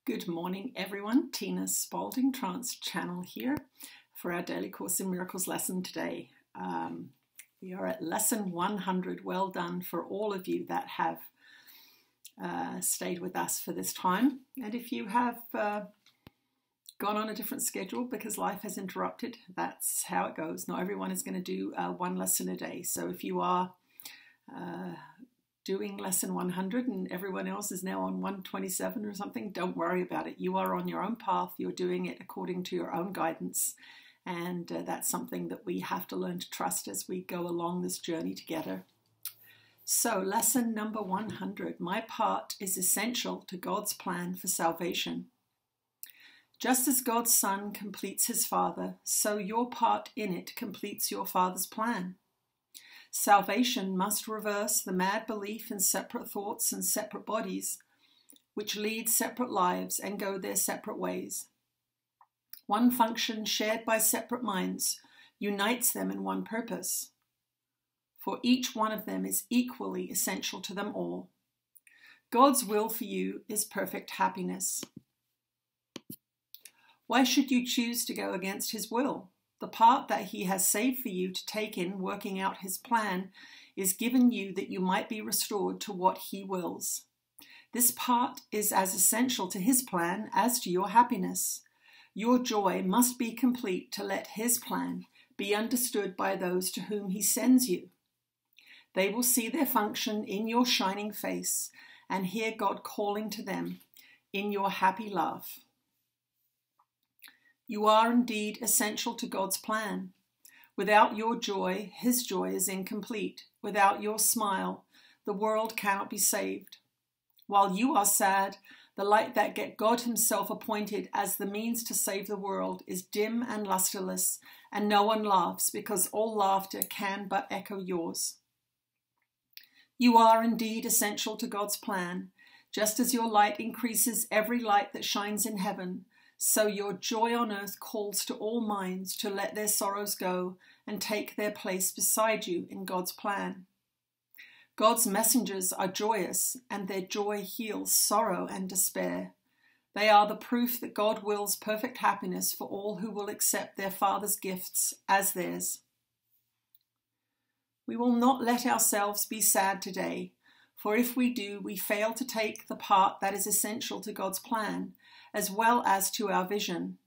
Good morning, everyone. Tina Spalding, Trance Channel here for our Daily Course in Miracles lesson today. We are at lesson 100. Well done for all of you that have stayed with us for this time. And if you have gone on a different schedule because life has interrupted, that's how it goes. Not everyone is going to do one lesson a day. So if you are doing lesson 100 and everyone else is now on 127 or something, don't worry about it. You are on your own path. You're doing it according to your own guidance. And that's something that we have to learn to trust as we go along this journey together. So lesson number 100, my part is essential to God's plan for salvation. Just as God's Son completes his Father, so your part in it completes your Father's plan. Salvation must reverse the mad belief in separate thoughts and separate bodies, which lead separate lives and go their separate ways. One function shared by separate minds unites them in one purpose, for each one of them is equally essential to them all. God's will for you is perfect happiness. Why should you choose to go against his will? The part that he has saved for you to take in working out his plan is given you that you might be restored to what he wills. This part is as essential to his plan as to your happiness. Your joy must be complete to let his plan be understood by those to whom he sends you. They will see their function in your shining face and hear God calling to them in your happy love. You are indeed essential to God's plan. Without your joy, his joy is incomplete. Without your smile, the world cannot be saved. While you are sad, the light that God himself appointed as the means to save the world is dim and lusterless, and no one laughs because all laughter can but echo yours. You are indeed essential to God's plan. Just as your light increases every light that shines in heaven, so your joy on earth calls to all minds to let their sorrows go and take their place beside you in God's plan. God's messengers are joyous, and their joy heals sorrow and despair. They are the proof that God wills perfect happiness for all who will accept their Father's gifts as theirs. We will not let ourselves be sad today, for if we do, we fail to take the part that is essential to God's plan, as well as to our vision.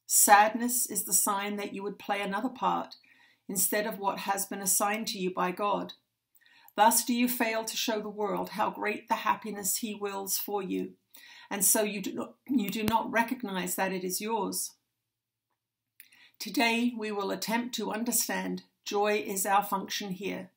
Sadness is the sign that you would play another part instead of what has been assigned to you by God. Thus do you fail to show the world how great the happiness he wills for you, and so you do not recognize that it is yours. Today we will attempt to understand joy is our function here.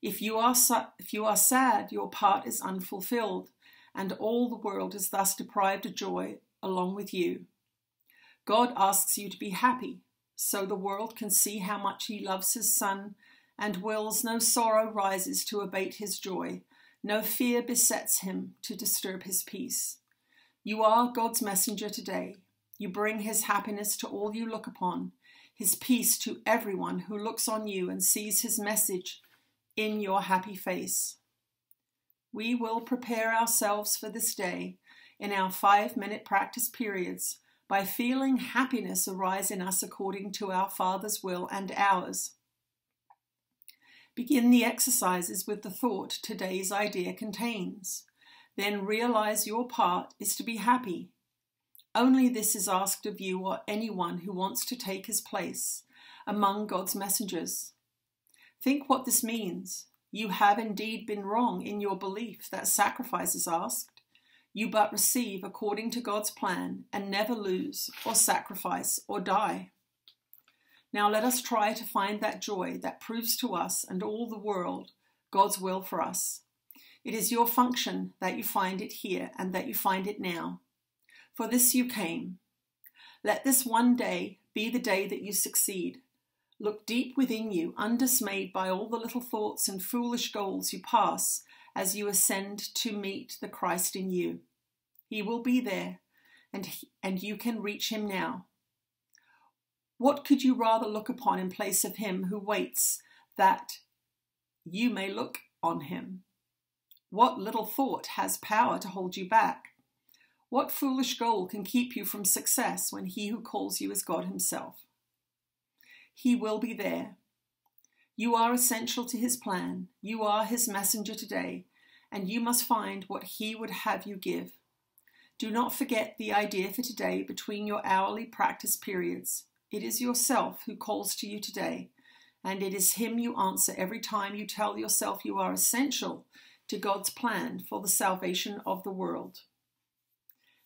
If you are sad, your part is unfulfilled, and all the world is thus deprived of joy along with you. God asks you to be happy, so the world can see how much he loves his Son, and wills no sorrow rises to abate his joy, no fear besets him to disturb his peace. You are God's messenger today. You bring his happiness to all you look upon, his peace to everyone who looks on you and sees his message in your happy face. We will prepare ourselves for this day in our 5-minute practice periods by feeling happiness arise in us according to our Father's will and ours. Begin the exercises with the thought today's idea contains. Then realize your part is to be happy. Only this is asked of you or anyone who wants to take his place among God's messengers. Think what this means. You have indeed been wrong in your belief that sacrifice is asked. You but receive according to God's plan and never lose or sacrifice or die. Now let us try to find that joy that proves to us and all the world God's will for us. It is your function that you find it here and that you find it now. For this you came. Let this one day be the day that you succeed. Look deep within you, undismayed by all the little thoughts and foolish goals you pass as you ascend to meet the Christ in you. He will be there, and you can reach him now. What could you rather look upon in place of him who waits that you may look on him? What little thought has power to hold you back? What foolish goal can keep you from success when he who calls you is God himself? He will be there. You are essential to his plan. You are his messenger today, and you must find what he would have you give. Do not forget the idea for today between your hourly practice periods. It is yourself who calls to you today, and it is him you answer every time you tell yourself you are essential to God's plan for the salvation of the world.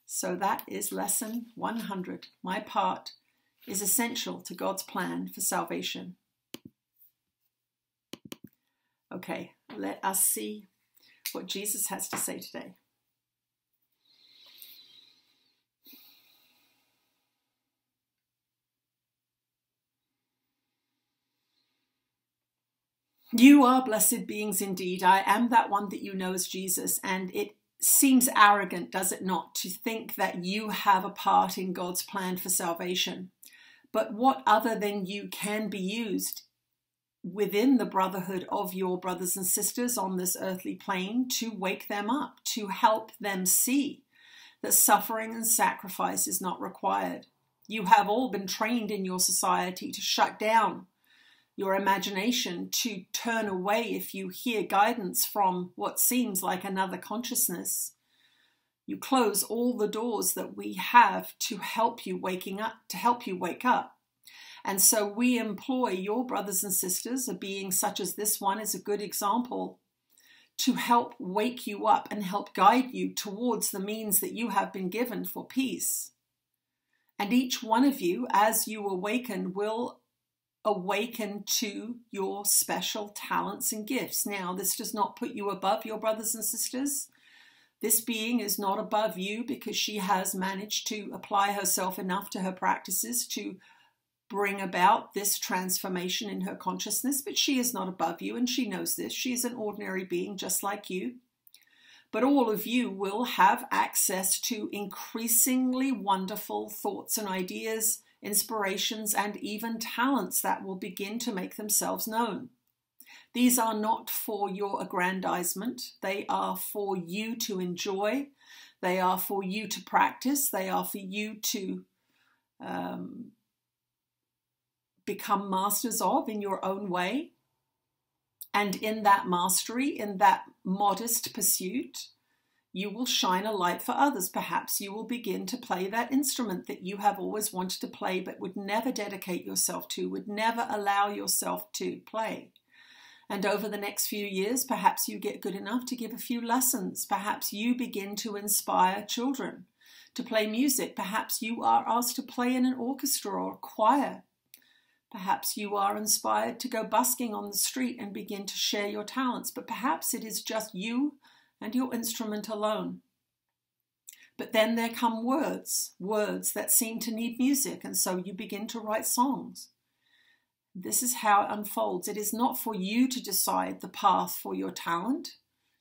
So that is lesson 100. My part is essential to God's plan for salvation. Okay, let us see what Jesus has to say today. You are blessed beings indeed. I am that one that you know as Jesus, and it seems arrogant, does it not, to think that you have a part in God's plan for salvation. But what other than you can be used within the brotherhood of your brothers and sisters on this earthly plane to wake them up, to help them see that suffering and sacrifice is not required? You have all been trained in your society to shut down your imagination, to turn away if you hear guidance from what seems like another consciousness. You close all the doors that we have to help you wake up. And so we employ your brothers and sisters, a being such as this one is a good example, to help wake you up and help guide you towards the means that you have been given for peace. And each one of you, as you awaken, will awaken to your special talents and gifts. Now, this does not put you above your brothers and sisters. This being is not above you because she has managed to apply herself enough to her practices to bring about this transformation in her consciousness, but she is not above you, and she knows this. She is an ordinary being just like you. But all of you will have access to increasingly wonderful thoughts and ideas, inspirations, and even talents that will begin to make themselves known. These are not for your aggrandizement. They are for you to enjoy. They are for you to practice. They are for you to become masters of in your own way. And in that mastery, in that modest pursuit, you will shine a light for others. Perhaps you will begin to play that instrument that you have always wanted to play but would never dedicate yourself to, would never allow yourself to play. And over the next few years, perhaps you get good enough to give a few lessons. Perhaps you begin to inspire children to play music. Perhaps you are asked to play in an orchestra or a choir. Perhaps you are inspired to go busking on the street and begin to share your talents. But perhaps it is just you and your instrument alone. But then there come words that seem to need music, and so you begin to write songs. This is how it unfolds. It is not for you to decide the path for your talent.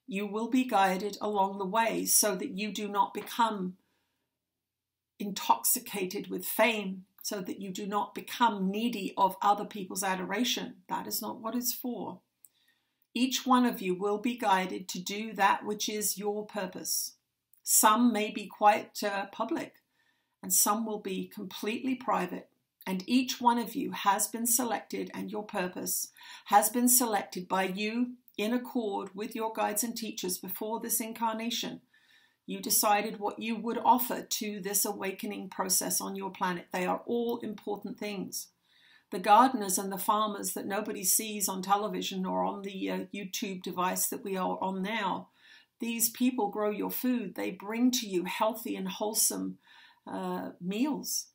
You will be guided along the way so that you do not become intoxicated with fame, so that you do not become needy of other people's adoration. That is not what it's for. Each one of you will be guided to do that which is your purpose. Some may be quite public, and some will be completely private. And each one of you has been selected, and your purpose has been selected by you in accord with your guides and teachers before this incarnation. You decided what you would offer to this awakening process on your planet. They are all important things. The gardeners and the farmers that nobody sees on television or on the YouTube device that we are on now, these people grow your food. They bring to you healthy and wholesome meals.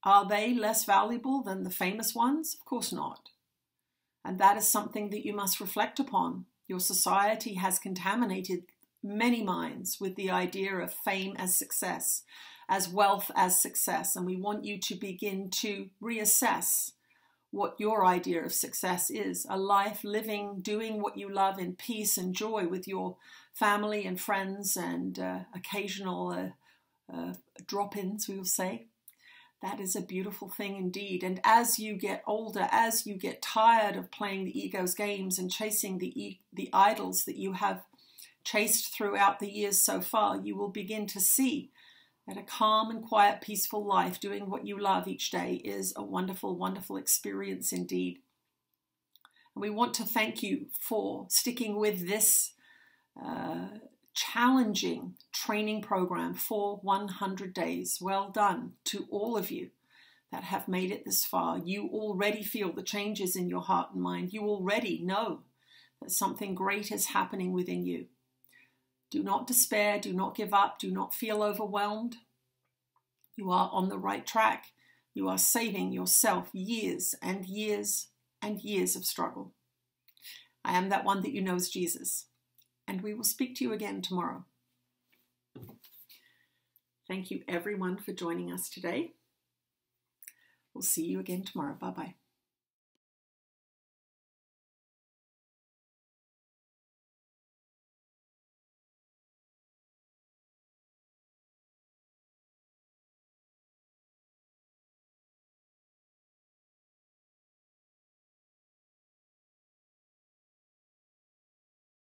Are they less valuable than the famous ones? Of course not. And that is something that you must reflect upon. Your society has contaminated many minds with the idea of fame as success, as wealth as success. And we want you to begin to reassess what your idea of success is. A life living, doing what you love in peace and joy with your family and friends and occasional drop-ins, we will say. That is a beautiful thing indeed. And as you get older, as you get tired of playing the ego's games and chasing the idols that you have chased throughout the years so far, you will begin to see that a calm and quiet, peaceful life, doing what you love each day, is a wonderful, wonderful experience indeed. And we want to thank you for sticking with this challenging training program for 100 days. Well done to all of you that have made it this far. You already feel the changes in your heart and mind. You already know that something great is happening within you. Do not despair, do not give up, do not feel overwhelmed. You are on the right track. You are saving yourself years and years and years of struggle. I am that one that you know as Jesus, and we will speak to you again tomorrow. Thank you everyone for joining us today. We'll see you again tomorrow. Bye-bye.